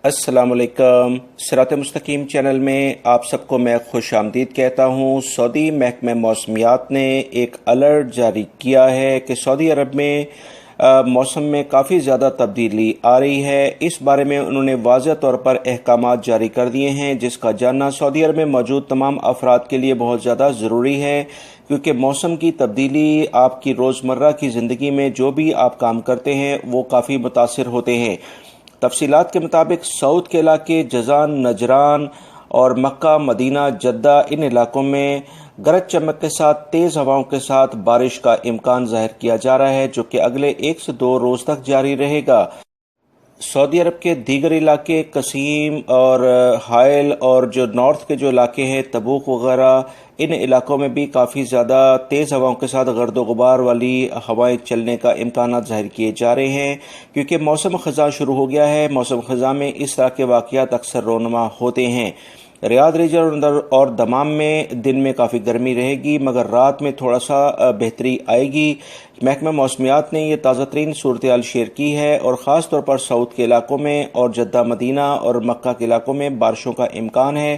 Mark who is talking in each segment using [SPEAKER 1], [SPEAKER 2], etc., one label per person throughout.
[SPEAKER 1] अस्सलाम वालेकुम। सिरात मुस्तकीम चैनल में आप सबको मैं खुश आमदीद कहता हूँ। सऊदी महकमे मौसमियात ने एक अलर्ट जारी किया है कि सऊदी अरब में मौसम में काफ़ी ज़्यादा तब्दीली आ रही है। इस बारे में उन्होंने वाज़ह तौर पर अहकामात जारी कर दिए हैं, जिसका जानना सऊदी अरब में मौजूद तमाम अफराद के लिए बहुत ज़्यादा ज़रूरी है, क्योंकि मौसम की तब्दीली आपकी रोज़मर्रा की ज़िंदगी में जो भी आप काम करते हैं वो काफ़ी मुतासिर होते हैं। तफसीलात के मुताबिक सऊद के इलाके जजान, नजरान और मक्का, मदीना, जद्दा, इन इलाकों में गरज चमक के साथ तेज़ हवाओं के साथ बारिश का इम्कान ज़ाहिर किया जा रहा है, जो कि अगले 1 से 2 रोज़ तक जारी रहेगा। सऊदी अरब के दीगर इलाके कसीम और हाइल और जो नॉर्थ के जो इलाके हैं तबूक वगैरह, इन इलाकों में भी काफ़ी ज़्यादा तेज़ हवाओं के साथ गर्दो गुबार वाली हवाएं चलने का इम्कान ज़ाहिर किए जा रहे हैं, क्योंकि मौसम ख़ज़ा शुरू हो गया है। मौसम ख़ज़ा में इस तरह के वाक़यात अक्सर रोनुमा होते हैं। रियाद रीजन और दमाम में दिन में काफ़ी गर्मी रहेगी, मगर रात में थोड़ा सा बेहतरी आएगी। महकमा मौसमियात ने यह ताज़ा तरीन सूरत-ए-हाल शेयर की है और ख़ास तौर पर सऊद के इलाकों में और जद्दा, मदीना और मक्का के इलाकों में बारिशों का इम्कान है।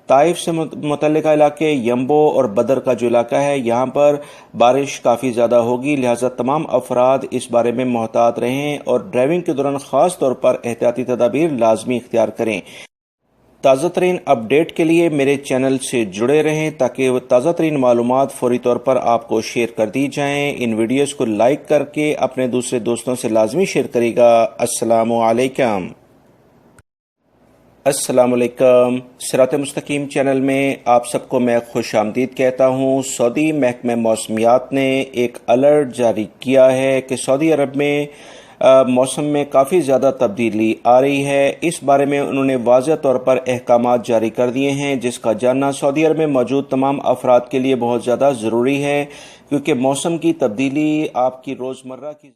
[SPEAKER 1] ताइफ से मुतल्लिका इलाके, यम्बो और बदर का जो इलाका है, यहाँ पर बारिश काफ़ी ज़्यादा होगी, लिहाजा तमाम अफराद इस बारे में मोहतात रहें और ड्राइविंग के दौरान ख़ास तौर पर एहतियाती तदाबीर लाजमी इख्तियार करें। ताज़ा तरीन अपडेट के लिए मेरे चैनल से जुड़े रहें, ताकि ताज़ा तरीन मालूमात फौरी तौर पर आपको शेयर कर दी जाएँ। इन वीडियोज़ को लाइक करके अपने दूसरे दोस्तों से लाजमी शेयर करेगा। अस्सलामु अलैकुम। अस्सलाम वालेकुम। सिरात मुस्तकीम चैनल में आप सबको मैं खुश आमदीद कहता हूँ। सऊदी महकमे मौसमियात ने एक अलर्ट जारी किया है कि सऊदी अरब में मौसम में काफ़ी ज़्यादा तब्दीली आ रही है। इस बारे में उन्होंने वाज़ह तौर पर अहकामात जारी कर दिए हैं, जिसका जानना सऊदी अरब में मौजूद तमाम अफराद के लिए बहुत ज़्यादा ज़रूरी है, क्योंकि मौसम की तब्दीली आपकी रोज़मर्रा की